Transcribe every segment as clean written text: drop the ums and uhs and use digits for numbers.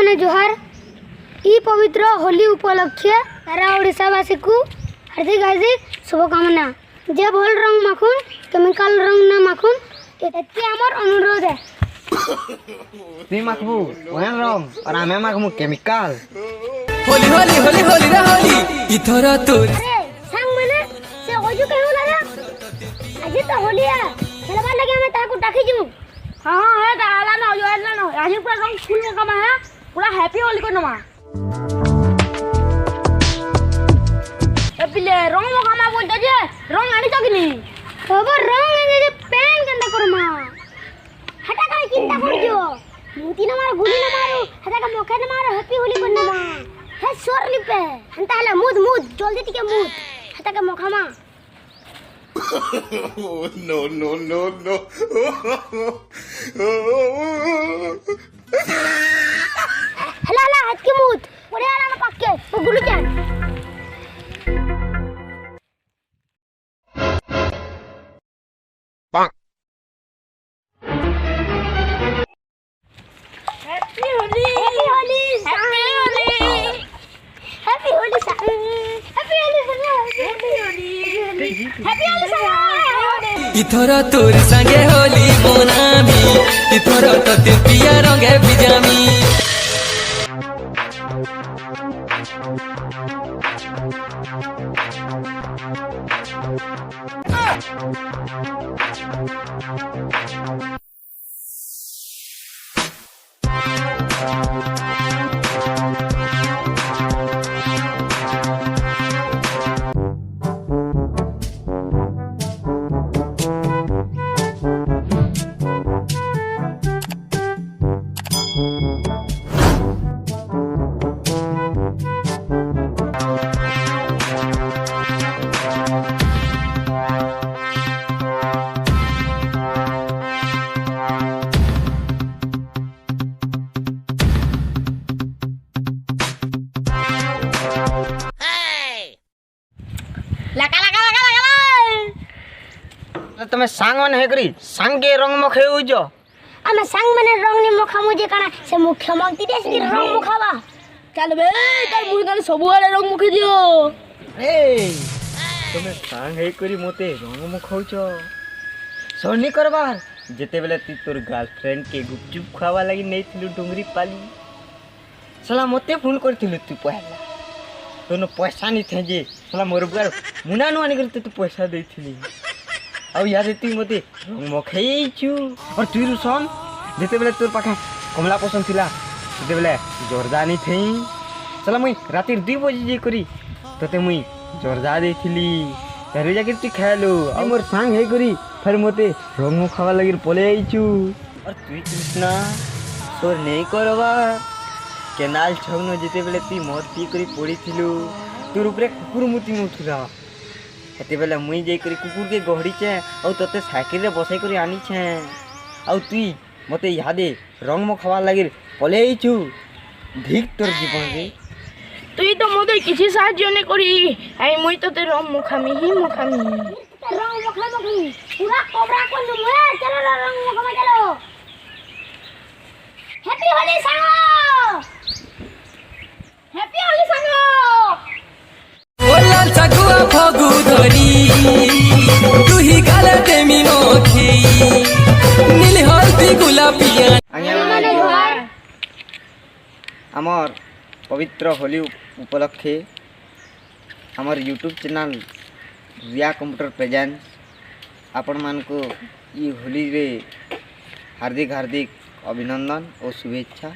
मैंने जोहार ई पवित्र होली उपलक्षे सारा ओडिशावासी को हार्दिक हार्दिक शुभकामना। जे भल रंग माखुन केमिकल रंग ना माखुन एते हमर अनुरोध है। तुई माखबू ओहन रंग और आमे माखमु केमिकल। होली होली होली होली रे होली इथर तोर अरे संग माने से ओजु कहू लागा आज तो होली है खेलबा लगे हमें ताकू डाकी जू। हां है ताला ना जो है ना आज पूरा रंग फुल में कमा है पूरा हैप्पी होली को नमा ए पिले रंग में कमा बोल दे रंग आनी तो कि नहीं खबर रंग ने जे पेन केंदा करमा हटा का चिंता कर जो मुती न मारो गुली न मारो हटा का मोखे न मारो हैप्पी होली को नमा है सोर लिपे हंता हला मुद मुद जल्दी टिके मुद हटा का मोखा मा no, no, no, no. हला हला हाथ के मुद पड़े आला ना पक्के वो गुलू जान happy Holi happy Holi happy Holi happy Holi happy Holi happy Holi ether तोर संगे होली मोनामी इथर तते पिया रंगे बिजामी लगा लगा लगा लगा तमे सांग मन हे करी सांग के रंग म खेउ जो आमे संग मने रंग ने मोखा मुजे काना से मुख्यमंत्री देश की रंग मुखावा चल बे तार मुई काले सब वाले रंग मुखी दियो ए तमे सांग हे करी मोते रंग म खौचो सोनी करबार जेते बेले ती तोर गर्लफ्रेंड के गुपचुप खावा लागि नै थिलु डुंगरी पाली सला मोते फोन करथिलु तू पहला तोनो पैसा नि थे जे सला मोरबार मुना नु आनी करते तू पैसा देथिली अब याद ती मोते रंग म खेइछु और तू रुसन जेते बेले तोर पाखा कमला पसंद थिला जेते बेले जोरदानी थई सला मुई राती 2 बजे जे करी तते मुई जोरदा देथिली तरे जाके तू खालो अब मोर सांग हे करी फिर मोते रंग खावा लगी पले आइछु और तू कृष्णा तोर नहीं करवा केनाल छगनो जेते बेले ती मोती करी पड़ी थिलु तोर ऊपर कुकुर मुती मुथुरा एते बेले मुई जे करी कुकुर के गहड़ी छे और तते साइकिल रे बसाई करी आनी छे और तू मते यादे रंग म खावा लगी पले आइछु धिक तोर जीवन रे তুই তো মোদের কিছু সাহায্য নে করি আই মুই তো তে রং মুখামি रंग मुखा मुखी पूरा कोबरा को नुमे चलो रंग मुखा में चलो हैप्पी होली संगो ओला चकुआ फगु धरी तू ही गाले तेमी मोखी नील हल्दी गुलाबिया मैंने जोहार आमर पवित्र होली उपलक्षे आमर यूट्यूब चैनल रिया कंप्यूटर प्रेजेंस आपण मान को ये होली रे हार्दिक हार्दिक अभिनंदन और शुभेच्छा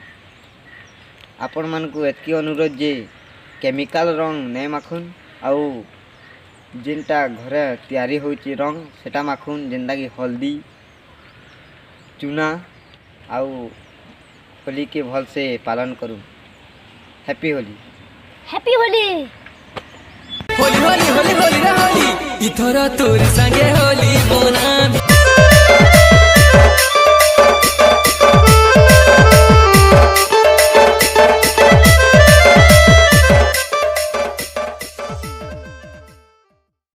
आपण मान को एतकी अनुरोध जे केमिकल रंग नहीं माखुन आउ जेनटा घरे तैयारी होची रंग सेटा माखुन जेनटा की हल्दी चूना आउ होली के भल से पालन करूँ हैप्पी होली हैप्पी होली होली होली होली होली रे होली इथर तोर संगे होली मोनामी